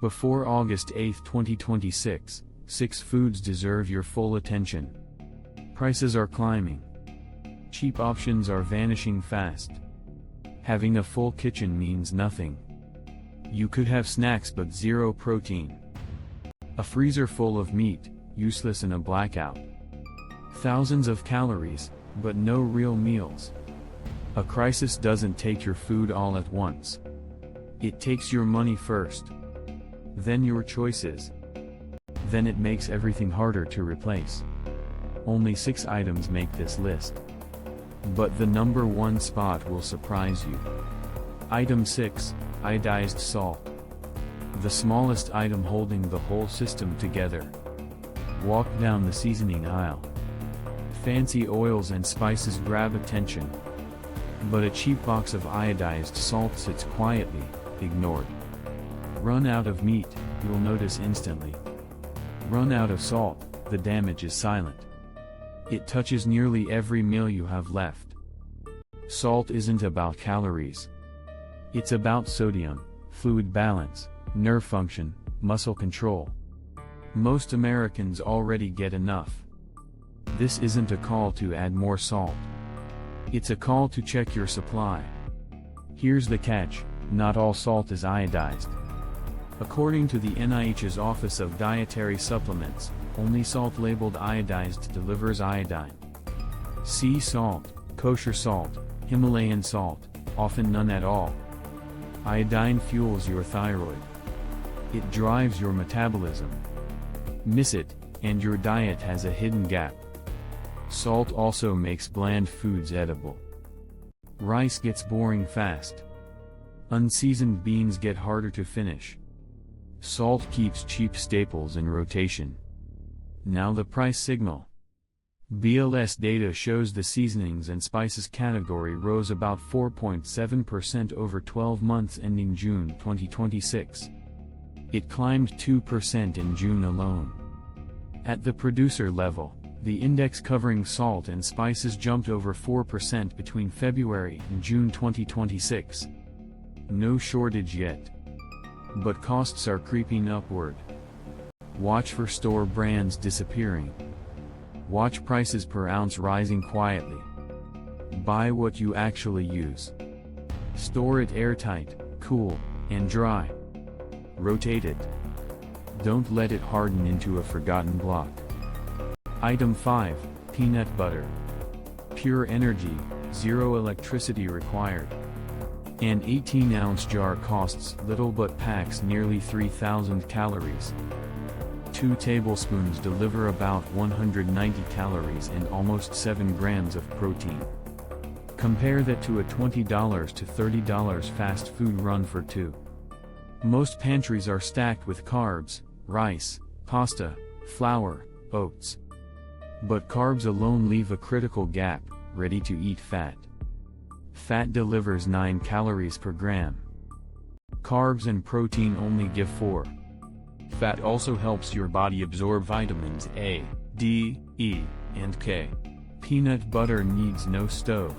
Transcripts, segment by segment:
Before August 8, 2026, 6 foods deserve your full attention. Prices are climbing. Cheap options are vanishing fast. Having a full kitchen means nothing. You could have snacks but zero protein. A freezer full of meat, useless in a blackout. Thousands of calories, but no real meals. A crisis doesn't take your food all at once. It takes your money first. Then your choices. Then it makes everything harder to replace. Only 6 items make this list. But the number 1 spot will surprise you. Item 6, iodized salt. The smallest item holding the whole system together. Walk down the seasoning aisle. Fancy oils and spices grab attention. But a cheap box of iodized salt sits quietly, ignored. Run out of meat, you'll notice instantly. Run out of salt, the damage is silent. It touches nearly every meal you have left. Salt isn't about calories. It's about sodium, fluid balance, nerve function, muscle control. Most Americans already get enough. This isn't a call to add more salt. It's a call to check your supply. Here's the catch, not all salt is iodized. According to the NIH's Office of Dietary Supplements, only salt labeled iodized delivers iodine. Sea salt, kosher salt, Himalayan salt, often none at all. Iodine fuels your thyroid. It drives your metabolism. Miss it, and your diet has a hidden gap. Salt also makes bland foods edible. Rice gets boring fast. Unseasoned beans get harder to finish. Salt keeps cheap staples in rotation. Now the price signal. BLS data shows the seasonings and spices category rose about 4.7% over 12 months ending June 2026. It climbed 2% in June alone. At the producer level, the index covering salt and spices jumped over 4% between February and June 2026. No shortage yet. But costs are creeping upward. Watch for store brands disappearing. Watch prices per ounce rising quietly. Buy what you actually use. Store it airtight, cool, and dry. Rotate it. Don't let it harden into a forgotten block. Item 5, peanut butter. Pure energy, zero electricity required. An 18-ounce jar costs little but packs nearly 3,000 calories. 2 tablespoons deliver about 190 calories and almost 7 grams of protein. Compare that to a $20 to $30 fast food run for 2. Most pantries are stacked with carbs, rice, pasta, flour, oats. But carbs alone leave a critical gap, ready-to-eat fat. Fat delivers 9 calories per gram. Carbs and protein only give 4. Fat also helps your body absorb vitamins A, D, E, and K. Peanut butter needs no stove,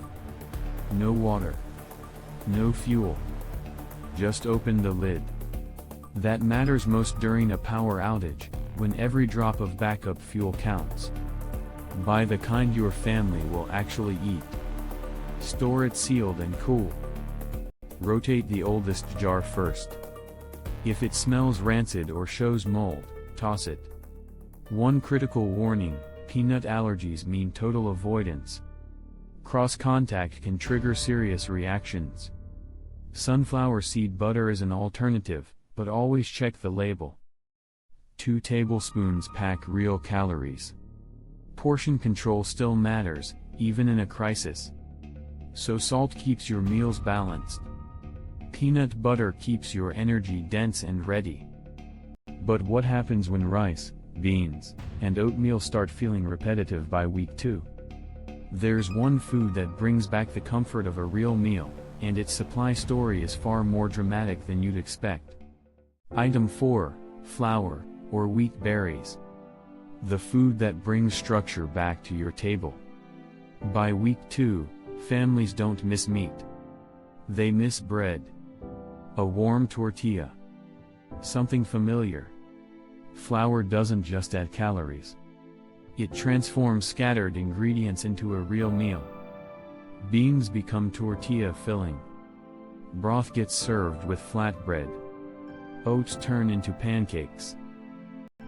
no water, no fuel. Just open the lid. That matters most during a power outage, when every drop of backup fuel counts. Buy the kind your family will actually eat. Store it sealed and cool. Rotate the oldest jar first. If it smells rancid or shows mold, toss it. One critical warning, peanut allergies mean total avoidance. Cross-contact can trigger serious reactions. Sunflower seed butter is an alternative, but always check the label. 2 tablespoons pack real calories. Portion control still matters, even in a crisis. So salt keeps your meals balanced. Peanut butter keeps your energy dense and ready. But what happens when rice, beans, and oatmeal start feeling repetitive by week 2? There's one food that brings back the comfort of a real meal, and its supply story is far more dramatic than you'd expect. Item 4, flour, or wheat berries. The food that brings structure back to your table. By week 2, families don't miss meat. They miss bread. A warm tortilla. Something familiar. Flour doesn't just add calories. It transforms scattered ingredients into a real meal. Beans become tortilla filling. Broth gets served with flatbread. Oats turn into pancakes.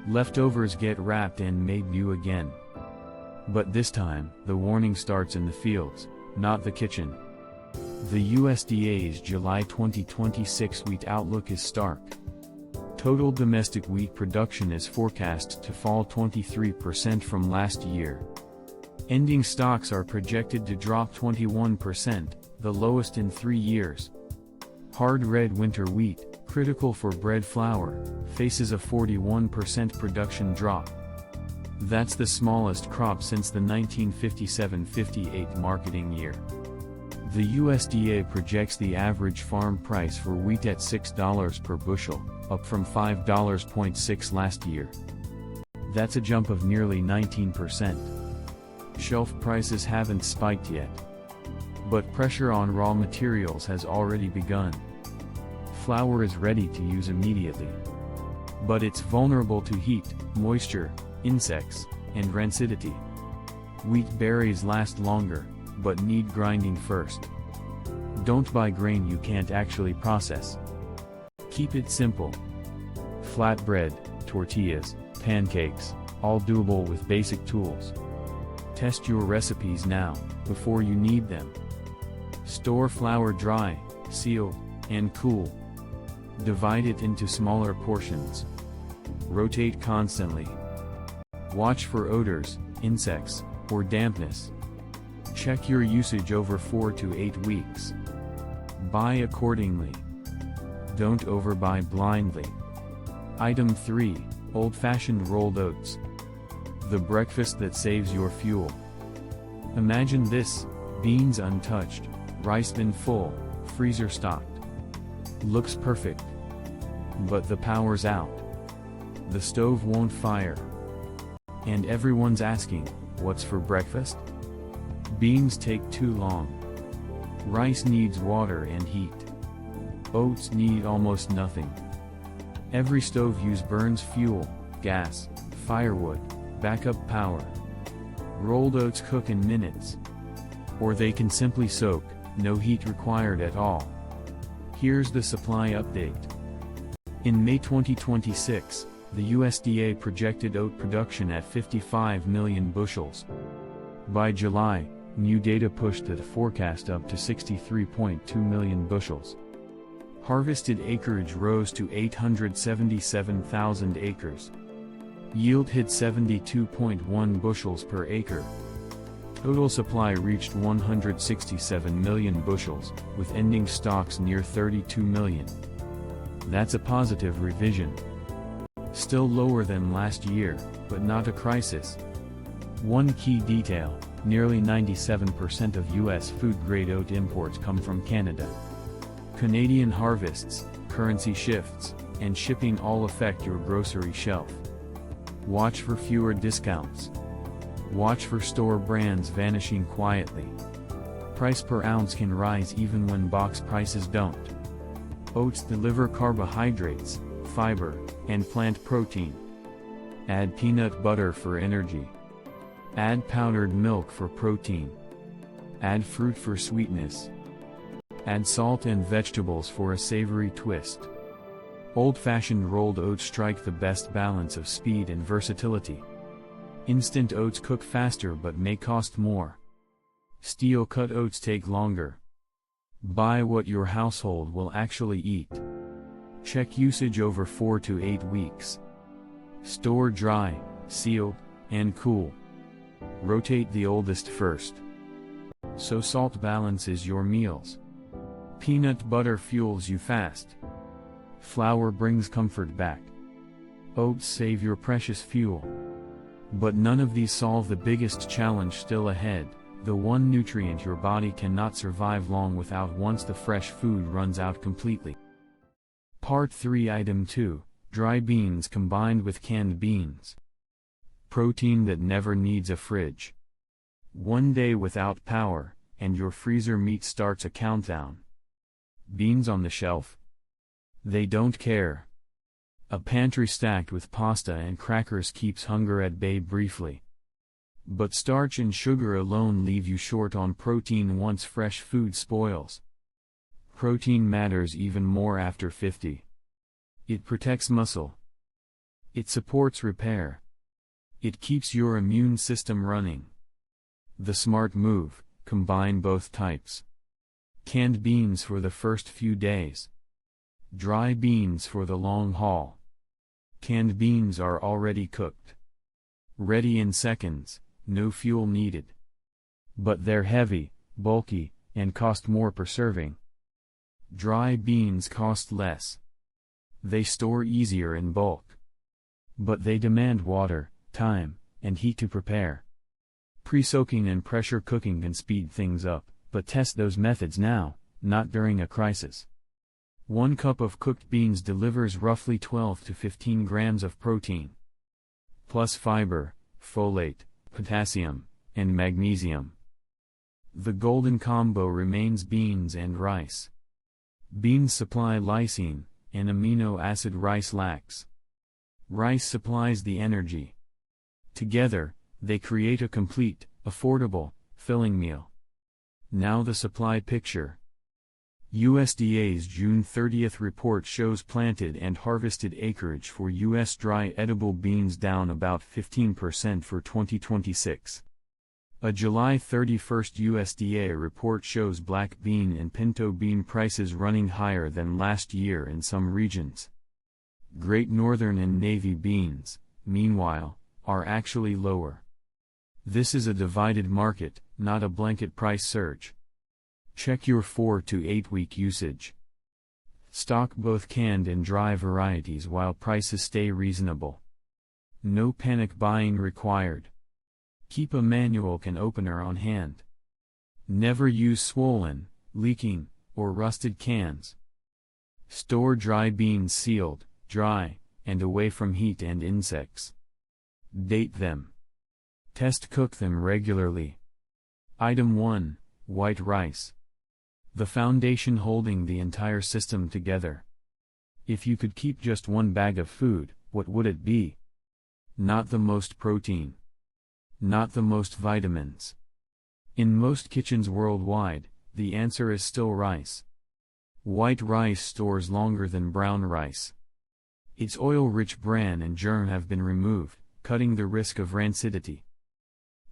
Leftovers get wrapped and made new again. But this time, the warning starts in the fields, not the kitchen. The USDA's July 2026 wheat outlook is stark. Total domestic wheat production is forecast to fall 23% from last year. Ending stocks are projected to drop 21%, the lowest in 3 years. Hard red winter wheat, critical for bread flour, faces a 41% production drop. That's the smallest crop since the 1957-58 marketing year. The USDA projects the average farm price for wheat at $6 per bushel, up from $5.6 last year. That's a jump of nearly 19%. Shelf prices haven't spiked yet. But pressure on raw materials has already begun. Flour is ready to use immediately. But it's vulnerable to heat, moisture, insects, and rancidity. Wheat berries last longer, but need grinding first. Don't buy grain you can't actually process. Keep it simple. Flatbread, tortillas, pancakes, all doable with basic tools. Test your recipes now, before you need them. Store flour dry, sealed, and cool. Divide it into smaller portions. Rotate constantly. Watch for odors, insects, or dampness. Check your usage over 4 to 8 weeks. Buy accordingly. Don't overbuy blindly. Item 3, Old-fashioned rolled oats. The breakfast that saves your fuel. Imagine this: beans untouched, rice bin full, freezer stocked. Looks perfect. But the power's out. The stove won't fire. And everyone's asking, what's for breakfast? Beans take too long. Rice needs water and heat. Oats need almost nothing. Every stove use burns fuel, gas, firewood, backup power. Rolled oats cook in minutes. Or they can simply soak, no heat required at all. Here's the supply update. In May 2026, the USDA projected oat production at 55 million bushels. By July, new data pushed the forecast up to 63.2 million bushels. Harvested acreage rose to 877,000 acres. Yield hit 72.1 bushels per acre. Total supply reached 167 million bushels, with ending stocks near 32 million. That's a positive revision. Still lower than last year, but not a crisis. One key detail: nearly 97% of U.S. food-grade oat imports come from Canada. Canadian harvests, currency shifts, and shipping all affect your grocery shelf. Watch for fewer discounts. Watch for store brands vanishing quietly. Price per ounce can rise even when box prices don't. Oats deliver carbohydrates, fiber, and plant protein. Add peanut butter for energy. Add powdered milk for protein. Add fruit for sweetness. Add salt and vegetables for a savory twist. Old-fashioned rolled oats strike the best balance of speed and versatility. Instant oats cook faster but may cost more. Steel-cut oats take longer. Buy what your household will actually eat. Check usage over 4 to 8 weeks. Store dry, sealed, and cool. Rotate the oldest first. So salt balances your meals. Peanut butter fuels you fast. Flour brings comfort back. Oats save your precious fuel. But none of these solve the biggest challenge still ahead, the one nutrient your body cannot survive long without once the fresh food runs out completely. Part 3 Item 2, Dry beans combined with canned beans. Protein that never needs a fridge. One day without power, and your freezer meat starts a countdown. Beans on the shelf? They don't care. A pantry stacked with pasta and crackers keeps hunger at bay briefly. But starch and sugar alone leave you short on protein once fresh food spoils. Protein matters even more after 50. It protects muscle. It supports repair. It keeps your immune system running. The smart move: combine both types. Canned beans for the first few days. Dry beans for the long haul. Canned beans are already cooked. Ready in seconds, no fuel needed. But they're heavy, bulky, and cost more per serving. Dry beans cost less. They store easier in bulk. But they demand water, time, and heat to prepare. Pre-soaking and pressure cooking can speed things up, but test those methods now, not during a crisis. 1 cup of cooked beans delivers roughly 12 to 15 grams of protein. Plus fiber, folate, potassium, and magnesium. The golden combo remains beans and rice. Beans supply lysine, an amino acid rice lacks. Rice supplies the energy. Together, they create a complete, affordable, filling meal. Now the supply picture. USDA's June 30th report shows planted and harvested acreage for U.S. dry edible beans down about 15% for 2026. A July 31st USDA report shows black bean and pinto bean prices running higher than last year in some regions. Great Northern and navy beans, meanwhile, are actually lower. This is a divided market, not a blanket price surge. Check your 4 to 8 week usage. Stock both canned and dry varieties while prices stay reasonable. No panic buying required. Keep a manual can opener on hand. Never use swollen, leaking, or rusted cans. Store dry beans sealed, dry, and away from heat and insects. Date them. Test cook them regularly. Item 1, white rice. The foundation holding the entire system together. If you could keep just one bag of food, what would it be? Not the most protein. Not the most vitamins. In most kitchens worldwide, the answer is still rice. White rice stores longer than brown rice. Its oil-rich bran and germ have been removed, cutting the risk of rancidity.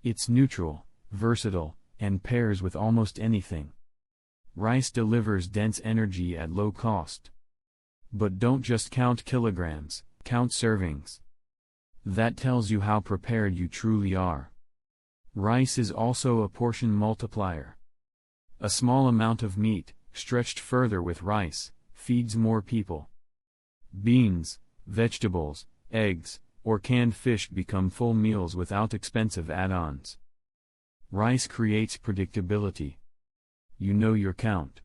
It's neutral, versatile, and pairs with almost anything. Rice delivers dense energy at low cost. But don't just count kilograms, count servings. That tells you how prepared you truly are. Rice is also a portion multiplier. A small amount of meat, stretched further with rice, feeds more people. Beans, vegetables, eggs, or canned fish become full meals without expensive add-ons. Rice creates predictability. You know your count.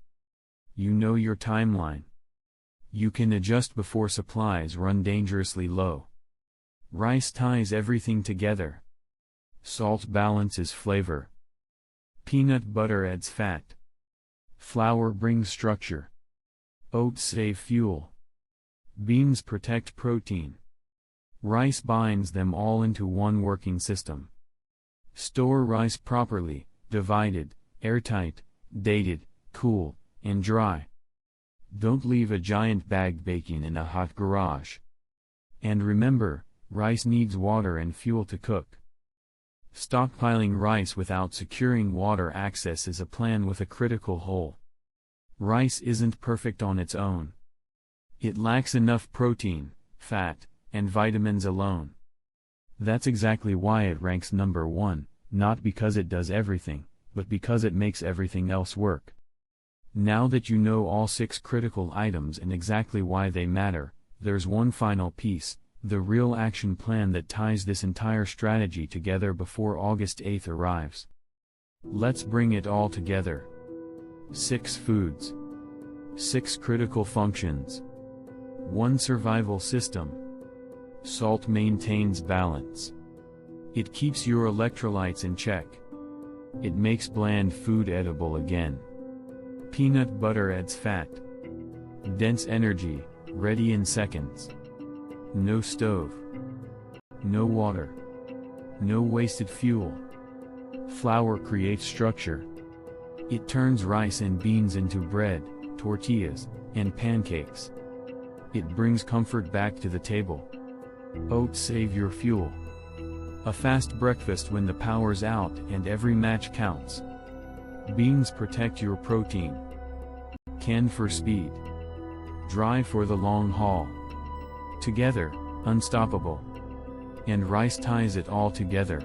You know your timeline. You can adjust before supplies run dangerously low. Rice ties everything together. Salt balances flavor. Peanut butter adds fat. Flour brings structure. Oats save fuel. Beans protect protein. Rice binds them all into one working system. Store rice properly, divided, airtight, dated, cool, and dry. Don't leave a giant bag baking in a hot garage. And remember, rice needs water and fuel to cook. Stockpiling rice without securing water access is a plan with a critical hole. Rice isn't perfect on its own. It lacks enough protein, fat, and vitamins alone. That's exactly why it ranks number 1, not because it does everything, but because it makes everything else work. Now that you know all 6 critical items and exactly why they matter, there's one final piece, the real action plan that ties this entire strategy together before August 8th arrives. Let's bring it all together. 6 foods. 6 critical functions. 1 survival system. Salt maintains balance. It keeps your electrolytes in check. It makes bland food edible again. Peanut butter adds fat. Dense energy, ready in seconds. No stove. No water. No wasted fuel. Flour creates structure. It turns rice and beans into bread, tortillas, and pancakes. It brings comfort back to the table. Oats save your fuel. A fast breakfast when the power's out and every match counts. Beans protect your protein. Canned for speed. Dry for the long haul. Together, unstoppable. And rice ties it all together.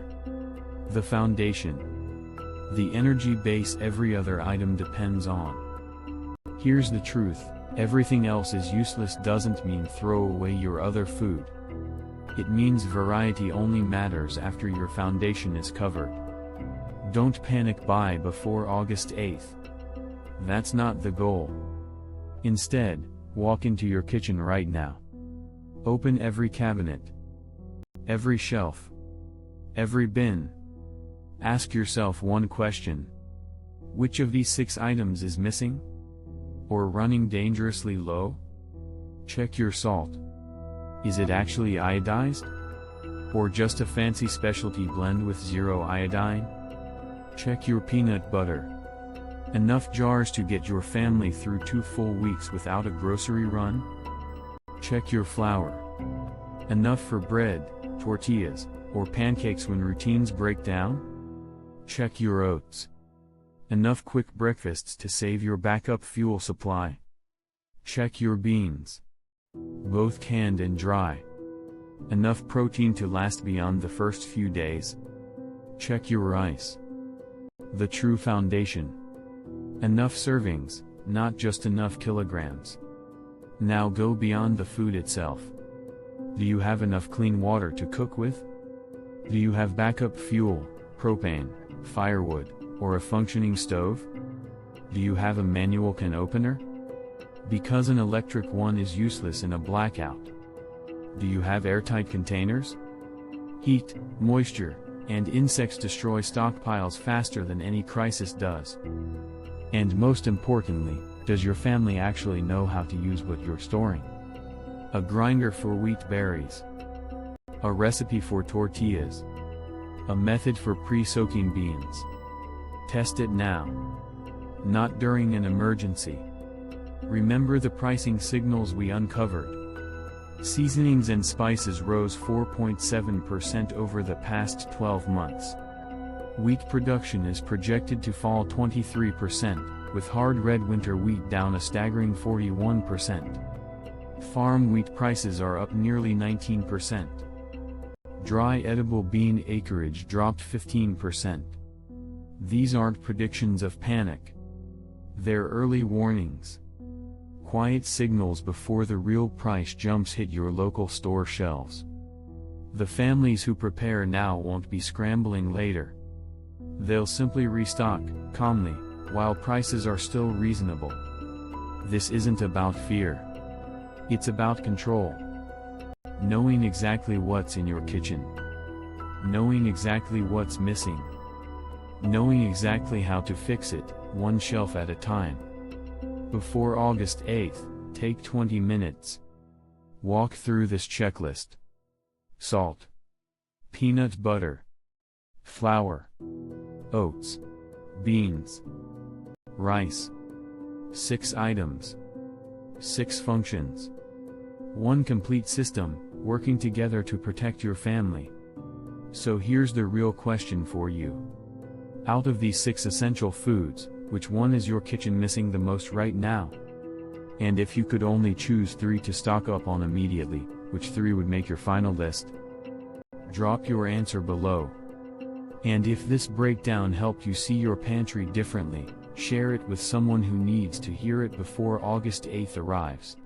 The foundation. The energy base every other item depends on. Here's the truth, everything else is useless doesn't mean throw away your other food. It means variety only matters after your foundation is covered. Don't panic buy before August 8th. That's not the goal. Instead, walk into your kitchen right now. Open every cabinet. Every shelf. Every bin. Ask yourself one question. Which of these 6 items is missing? Or running dangerously low? Check your salt. Is it actually iodized? Or just a fancy specialty blend with 0 iodine? Check your peanut butter. Enough jars to get your family through 2 full weeks without a grocery run? Check your flour. Enough for bread, tortillas, or pancakes when routines break down? Check your oats. Enough quick breakfasts to save your backup fuel supply. Check your beans. Both canned and dry. Enough protein to last beyond the first few days. Check your rice. The true foundation. Enough servings, not just enough kilograms. Now go beyond the food itself. Do you have enough clean water to cook with? Do you have backup fuel, propane, firewood, or a functioning stove? Do you have a manual can opener? Because an electric one is useless in a blackout. Do you have airtight containers? Heat, moisture, and insects destroy stockpiles faster than any crisis does. And most importantly, does your family actually know how to use what you're storing? A grinder for wheat berries. A recipe for tortillas. A method for pre-soaking beans. Test it now. Not during an emergency. Remember the pricing signals we uncovered. Seasonings and spices rose 4.7% over the past 12 months. Wheat production is projected to fall 23%, with hard red winter wheat down a staggering 41%. Farm wheat prices are up nearly 19%. Dry edible bean acreage dropped 15%. These aren't predictions of panic. They're early warnings. Quiet signals before the real price jumps hit your local store shelves. The families who prepare now won't be scrambling later. They'll simply restock, calmly, while prices are still reasonable. This isn't about fear. It's about control. Knowing exactly what's in your kitchen. Knowing exactly what's missing. Knowing exactly how to fix it, one shelf at a time. Before August 8th, take 20 minutes. Walk through this checklist. Salt. Peanut butter. Flour. Oats. Beans. Rice. 6 items. 6 functions. 1 complete system, working together to protect your family. So here's the real question for you. Out of these 6 essential foods, which one is your kitchen missing the most right now? And if you could only choose 3 to stock up on immediately, which 3 would make your final list? Drop your answer below. And if this breakdown helped you see your pantry differently, share it with someone who needs to hear it before August 8th arrives.